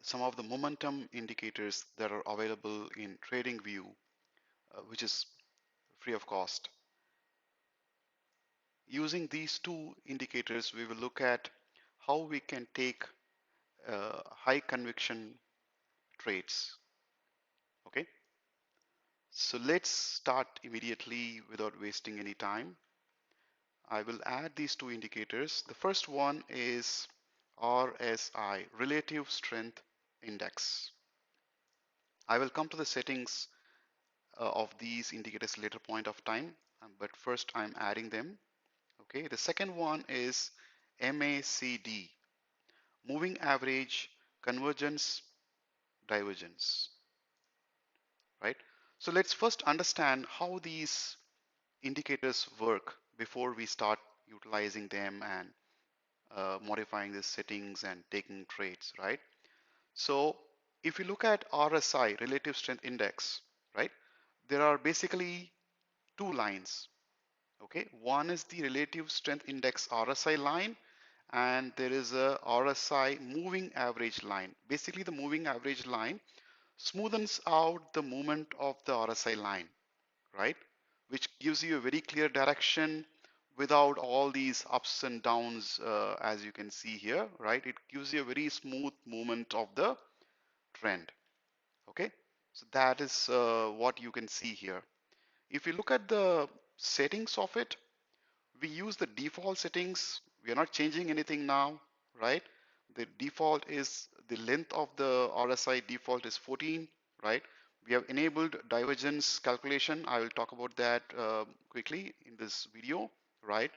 some of the momentum indicators that are available in TradingView, which is free of cost. Using these two indicators, we will look at how we can take high conviction trades. Okay, so let's start immediately without wasting any time. I will add these two indicators. The first one is RSI, Relative Strength Index. I will come to the settings of these indicators later point of time, but first I'm adding them. Okay, the second one is MACD, Moving Average Convergence Divergence, right? So let's first understand how these indicators work before we start utilizing them and modifying the settings and taking trades, right? So if you look at RSI, Relative Strength Index, right, there are basically two lines. Okay, one is the Relative Strength Index RSI line, and there is a RSI moving average line. Basically, the moving average line smoothens out the movement of the RSI line, right? Which gives you a very clear direction without all these ups and downs, as you can see here, right? It gives you a very smooth movement of the trend. Okay, so that is what you can see here. If you look at the settings of it, we use the default settings. We are not changing anything now, right? The default is the length of the RSI default is 14, right? We have enabled divergence calculation. I will talk about that quickly in this video, right?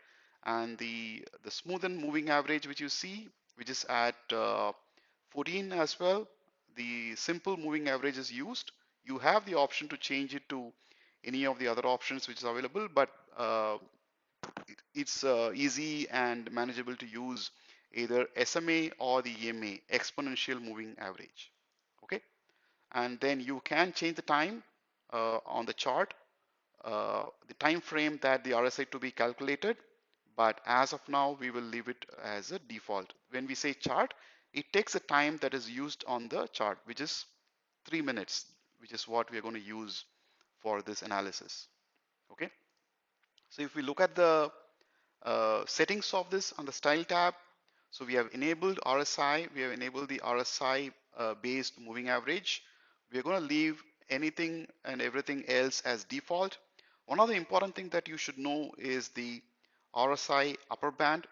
And the smoothen moving average, which you see, which is at 14 as well. The simple moving average is used. You have the option to change it to any of the other options which is available, but it's easy and manageable to use either SMA or the EMA, exponential moving average. Okay, and then you can change the time on the chart, the time frame that the RSI to be calculated, but as of now we will leave it as a default. When we say chart, it takes the time that is used on the chart, which is 3 minutes, which is what we are going to use for this analysis. Okay, so if we look at the settings of this on the style tab, so we have enabled RSI, we have enabled the RSI based moving average. We are going to leave anything and everything else as default. One of the important things that you should know is the RSI upper band,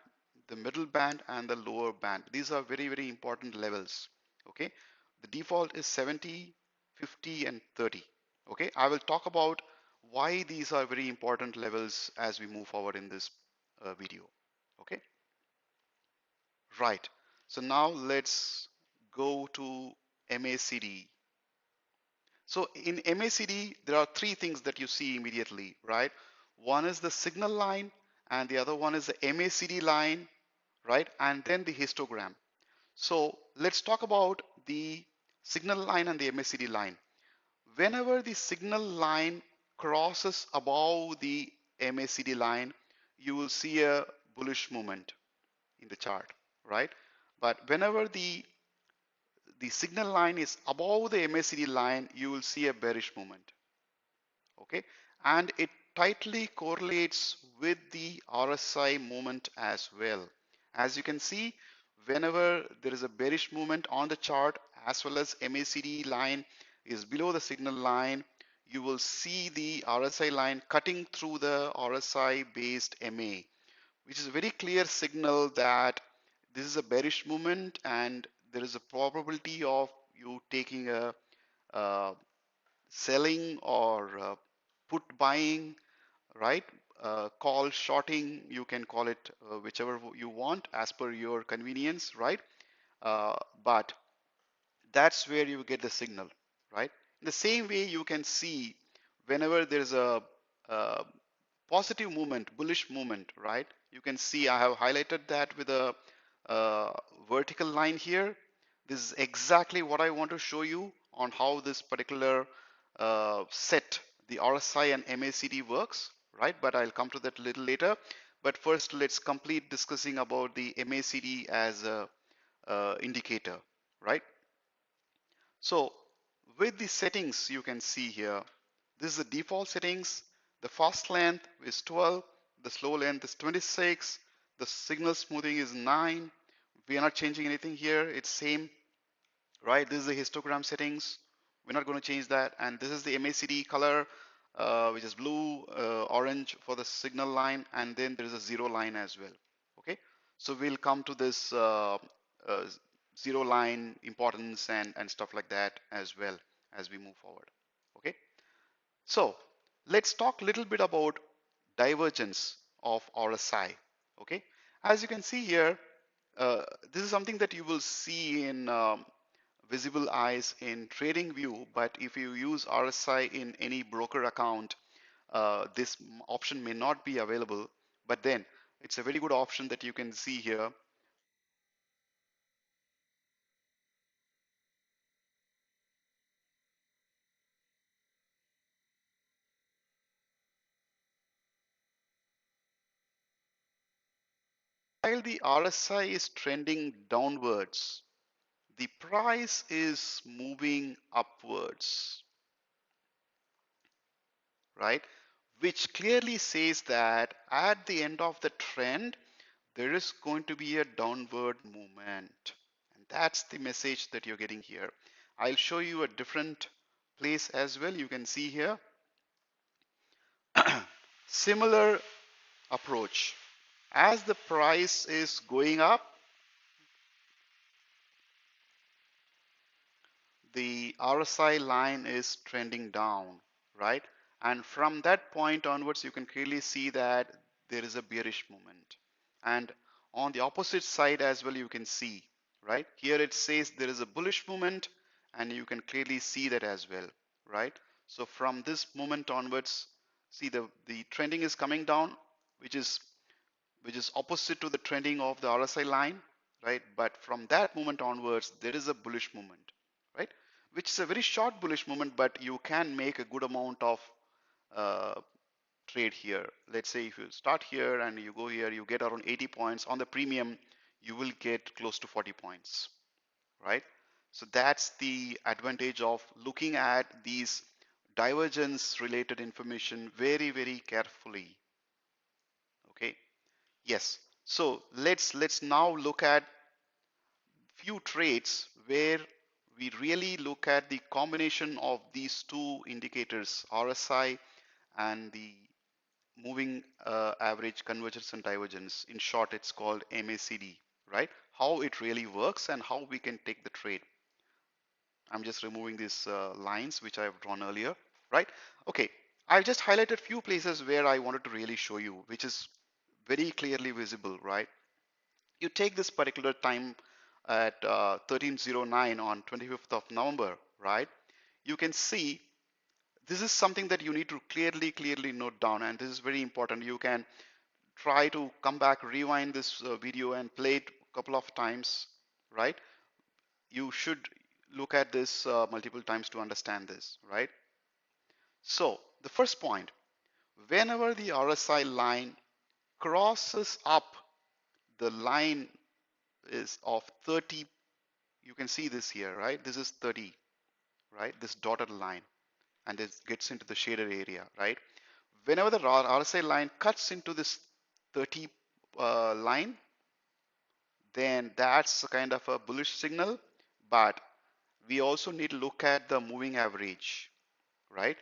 the middle band, and the lower band. These are very, very important levels. Okay, the default is 70, 50, and 30. Okay, I will talk about why these are very important levels as we move forward in this video. Okay, right. So now let's go to MACD. So in MACD, there are three things that you see immediately, right? One is the signal line, and the other one is the MACD line, right? And then the histogram. So let's talk about the signal line and the MACD line. Whenever the signal line crosses above the MACD line, you will see a bullish movement in the chart, right? But whenever the signal line is above the MACD line, you will see a bearish movement. Okay, and it tightly correlates with the RSI movement as well. As you can see, whenever there is a bearish movement on the chart as well as MACD line is below the signal line, you will see the RSI line cutting through the RSI based MA, which is a very clear signal that this is a bearish movement and there is a probability of you taking a selling or put buying, right? Call shorting, you can call it whichever you want as per your convenience, right? But that's where you get the signal, right? In the same way, you can see whenever there's a positive movement, bullish movement, right? You can see I have highlighted that with a vertical line here. This is exactly what I want to show you on how this particular set, the RSI and MACD works, right? But I'll come to that a little later. But first, let's complete discussing about the MACD as a indicator, right? So with the settings you can see here, this is the default settings. The fast length is 12, the slow length is 26, the signal smoothing is 9. We are not changing anything here, it's same, right? This is the histogram settings. We're not going to change that. And this is the MACD color, which is blue, orange for the signal line, and then there is a zero line as well. Okay, so we'll come to this uh, zero line importance and stuff like that as well as we move forward. Okay, so let's talk a little bit about divergence of RSI. Okay, as you can see here, uh, this is something that you will see in visible eyes in trading view, but if you use RSI in any broker account, this option may not be available, but then it's a very good option that you can see here. While the RSI is trending downwards, the price is moving upwards, right? Which clearly says that at the end of the trend, there is going to be a downward movement. And that's the message that you're getting here. I'll show you a different place as well. You can see here, similar approach. As the price is going up, the RSI line is trending down, right? And from that point onwards, you can clearly see that there is a bearish movement. And on the opposite side as well, you can see, right? Here it says there is a bullish movement, and you can clearly see that as well, right? So from this moment onwards, see the trending is coming down, which is opposite to the trending of the RSI line, right? But from that moment onwards, there is a bullish movement, right? Which is a very short bullish movement, but you can make a good amount of uh, trade here. Let's say if you start here and you go here, you get around 80 points on the premium, you will get close to 40 points, right? So that's the advantage of looking at these divergence related information very, very carefully. Okay. Yes. So let's now look at few trades where we really look at the combination of these two indicators, RSI and the moving average convergence and divergence. In short, it's called MACD, right? How it really works and how we can take the trade. I'm just removing these lines which I've drawn earlier, right? Okay, I've just highlighted few places where I wanted to really show you, which is very clearly visible, right? You take this particular time at 1309 on 25th of November, right? You can see this is something that you need to clearly note down, and this is very important. You can try to come back, rewind this video and play it a couple of times, right? You should look at this multiple times to understand this, right? So the first point, whenever the RSI line crosses up the line is of 30, you can see this here, right? This is 30, right? This dotted line, and this gets into the shaded area, right? Whenever the RSI line cuts into this 30 line, then that's a kind of a bullish signal. But we also need to look at the moving average, right?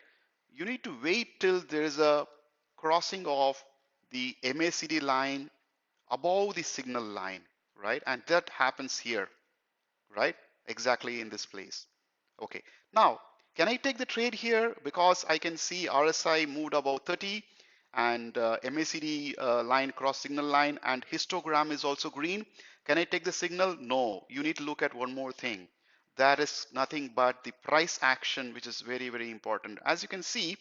You need to wait till there is a crossing of the MACD line above the signal line, right? And that happens here, right? Exactly in this place. Okay, now can I take the trade here because I can see RSI moved above 30 and MACD line cross signal line and histogram is also green. Can I take the signal? No, you need to look at one more thing. That is nothing but the price action, which is very, very important. As you can see,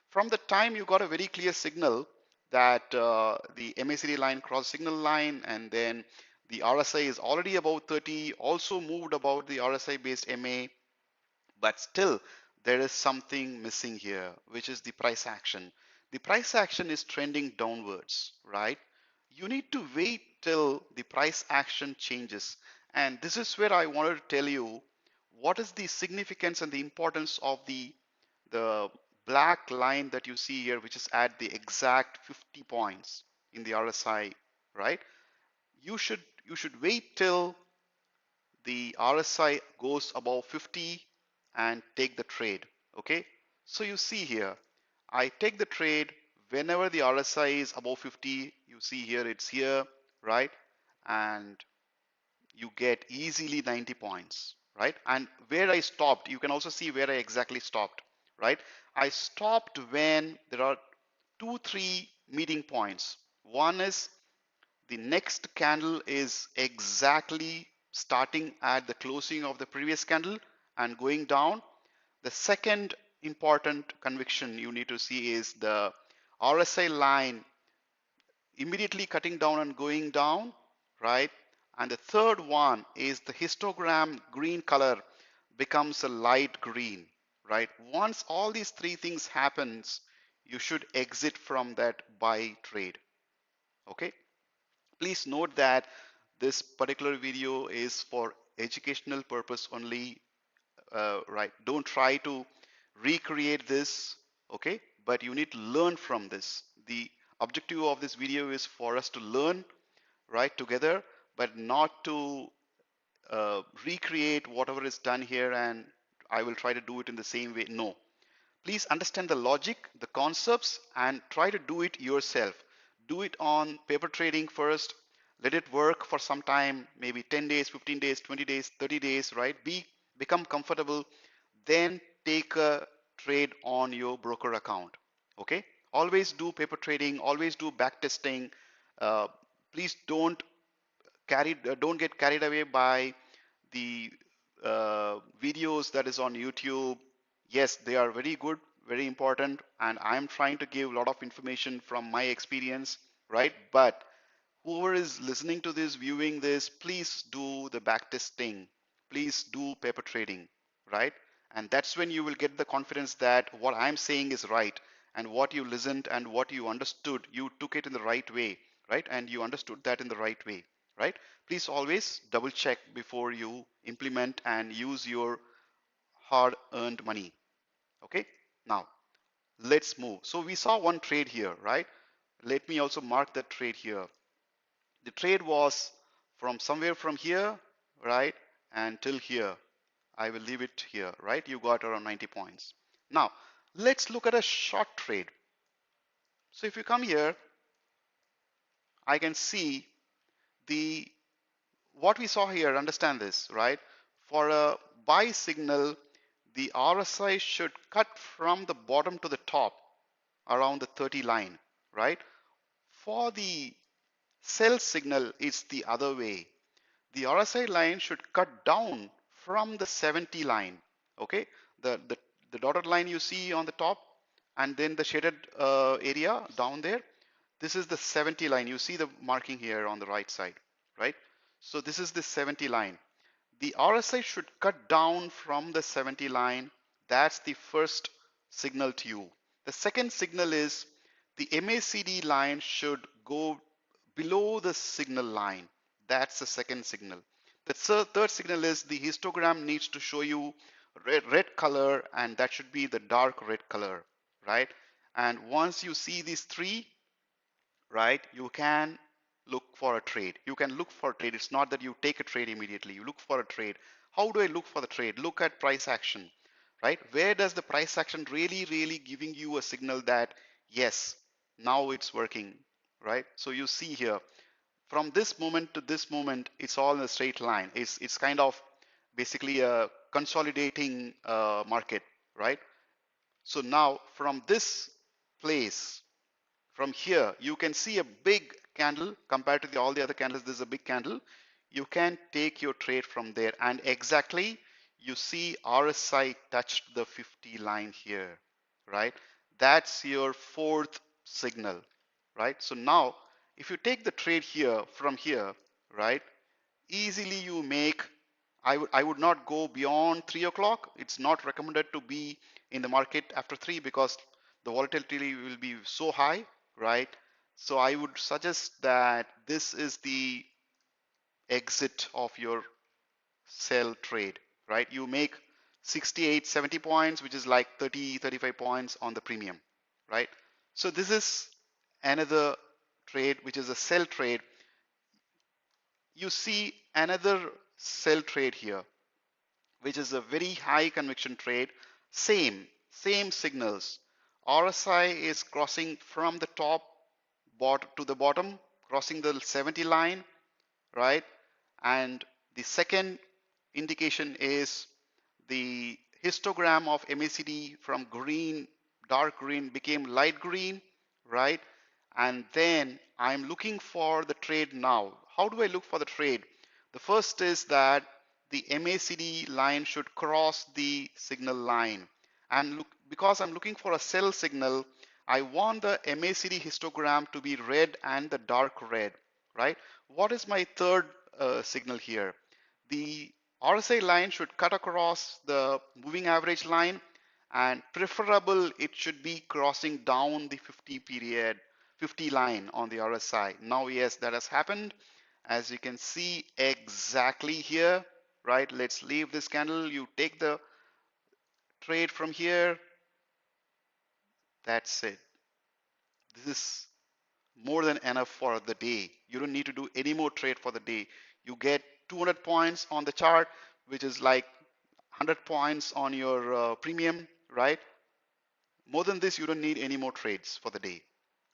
from the time you got a very clear signal that the MACD line cross signal line and then the RSI is already above 30, also moved about the RSI based MA, but still there is something missing here, which is the price action. The price action is trending downwards, right? You need to wait till the price action changes. And this is where I wanted to tell you what is the significance and the importance of the black line that you see here, which is at the exact 50 points in the RSI, right? You should wait till the RSI goes above 50 and take the trade. Okay, so you see here, I take the trade whenever the RSI is above 50. You see here, it's here, right? And you get easily 90 points, right? And where I stopped, you can also see where I exactly stopped, right? I stopped when there are 2 3 meeting points. One is the next candle is exactly starting at the closing of the previous candle and going down. The second important conviction you need to see is the RSI line immediately cutting down and going down, right? And the third one is the histogram green color becomes a light green, right? Once all these three things happens, you should exit from that buy trade. Okay, please note that this particular video is for educational purpose only, right? Don't try to recreate this, okay? But you need to learn from this. The objective of this video is for us to learn, right, together, but not to recreate whatever is done here and I will try to do it in the same way. No, please understand the logic, the concepts, and try to do it yourself. Do it on paper trading first. Let it work for some time, maybe 10 days, 15 days, 20 days, 30 days, right? Become comfortable. Then take a trade on your broker account. Okay? Always do paper trading, always do back testing. Uh, Please don't get carried away by the videos that is on YouTube. Yes, they are very good, very important, and I'm trying to give a lot of information from my experience, right? But whoever is listening to this, viewing this, please do the back testing. Please do paper trading, right? And that's when you will get the confidence that what I'm saying is right, and what you listened and what you understood, you took it in the right way, right? And you understood that in the right way, right? Please always double check before you implement and use your hard earned money. Okay, now let's move. So we saw one trade here, right? Let me also mark that trade here. The trade was from somewhere from here, right, until here. I will leave it here, right? You got around 90 points. Now let's look at a short trade. So if you come here, I can see the what we saw here. Understand this, right? For a buy signal, the RSI should cut from the bottom to the top around the 30 line, right? For the sell signal, it's the other way. The RSI line should cut down from the 70 line. Okay, the dotted line you see on the top, and then the shaded area down there, this is the 70 line. You see the marking here on the right side, right? So this is the 70 line. The RSI should cut down from the 70 line. That's the first signal to you. The second signal is the MACD line should go below the signal line. That's the second signal. The third signal is the histogram needs to show you red color, and that should be the dark red color, right? And once you see these three, right, you can look for a trade. You can look for a trade. It's not that you take a trade immediately. You look for a trade. How do I look for the trade? Look at price action, right? Where does the price action really giving you a signal that yes, now it's working, right? So you see here, from this moment to this moment, it's all in a straight line. It's kind of basically a consolidating market, right? So now from this place, from here, you can see a big candle compared to all the other candles. This is a big candle. You can take your trade from there, and exactly you see RSI touched the 50 line here, right? That's your fourth signal, right? So now if you take the trade here from here, right, easily you make, I would not go beyond 3 o'clock. It's not recommended to be in the market after 3 because the volatility will be so high, right? So I would suggest that this is the exit of your sell trade, right? You make 68, 70 points, which is like 30, 35 points on the premium, right? So this is another trade, which is a sell trade. You see another sell trade here, which is a very high conviction trade. Same signals. RSI is crossing from the top to the bottom, crossing the 70 line, right? And the second indication is the histogram of MACD from green, dark green became light green, right? And then I'm looking for the trade now. How do I look for the trade? The first is that the MACD line should cross the signal line. And look, because I'm looking for a sell signal, I want the MACD histogram to be red and the dark red, right? What is my third signal here? The RSI line should cut across the moving average line, and preferable it should be crossing down the 50 line on the RSI. Now, yes, that has happened. As you can see exactly here, right? Let's leave this candle. You take the trade from here. That's it. This is more than enough for the day. You don't need to do any more trade for the day. You get 200 points on the chart, which is like 100 points on your premium, right? More than this, you don't need any more trades for the day,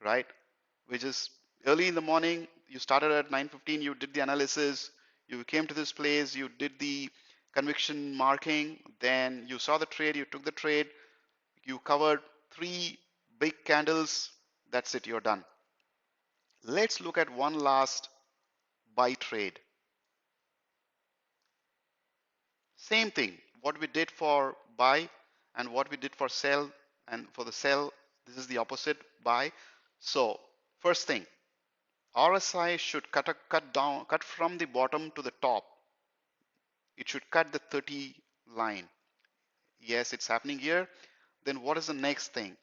right? Which is early in the morning, you started at 9:15, you did the analysis, you came to this place, you did the conviction marking, then you saw the trade, you took the trade, you covered 3 big candles, that's it, you're done. Let's look at one last buy trade. Same thing, what we did for buy and what we did for sell, and for the sell, this is the opposite buy. So first thing, RSI should cut from the bottom to the top. It should cut the 30 line. Yes, it's happening here. Then what is the next thing?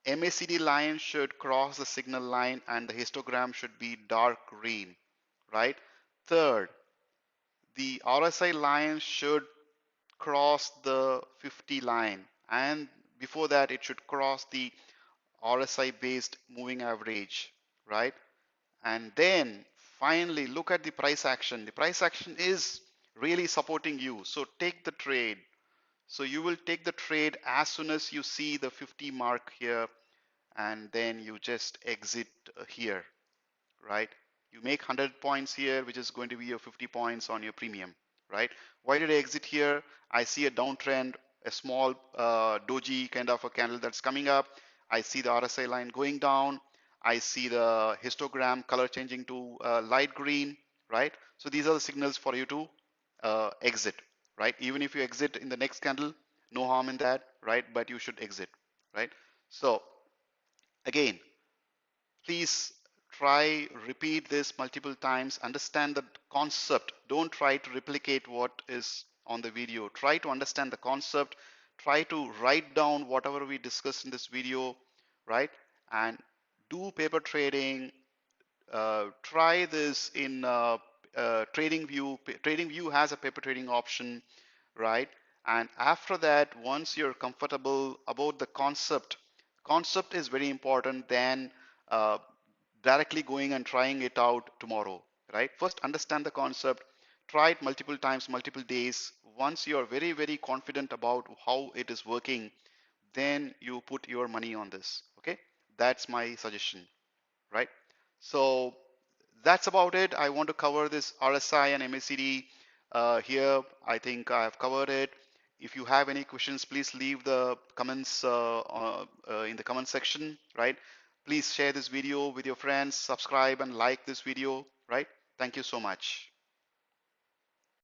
MACD line should cross the signal line and the histogram should be dark green, right? Third, the RSI line should cross the 50 line, and before that it should cross the RSI based moving average, right? And then finally look at the price action. The price action is really supporting you, so take the trade. So you will take the trade as soon as you see the 50 mark here, and then you just exit here, right? You make 100 points here, which is going to be your 50 points on your premium, right? Why did I exit here? I see a downtrend, a small doji kind of a candle that's coming up. I see the RSI line going down. I see the histogram color changing to light green, right? So these are the signals for you to exit, right? Even if you exit in the next candle, no harm in that, right? But you should exit, right? So again, please try, repeat this multiple times, understand the concept. Don't try to replicate what is on the video. Try to understand the concept. Try to write down whatever we discussed in this video, right? And do paper trading. Try this in trading view. Trading view has a paper trading option, right? And after that, once you're comfortable about the concept is very important than uh, directly going and trying it out tomorrow, right? First, understand the concept, try it multiple times, multiple days. Once you're very, very confident about how it is working, then you put your money on this, okay? That's my suggestion, right? So that's about it. I want to cover this RSI and MACD here. I think I have covered it. If you have any questions, please leave the comments in the comment section, right? Please share this video with your friends, subscribe and like this video, right? Thank you so much.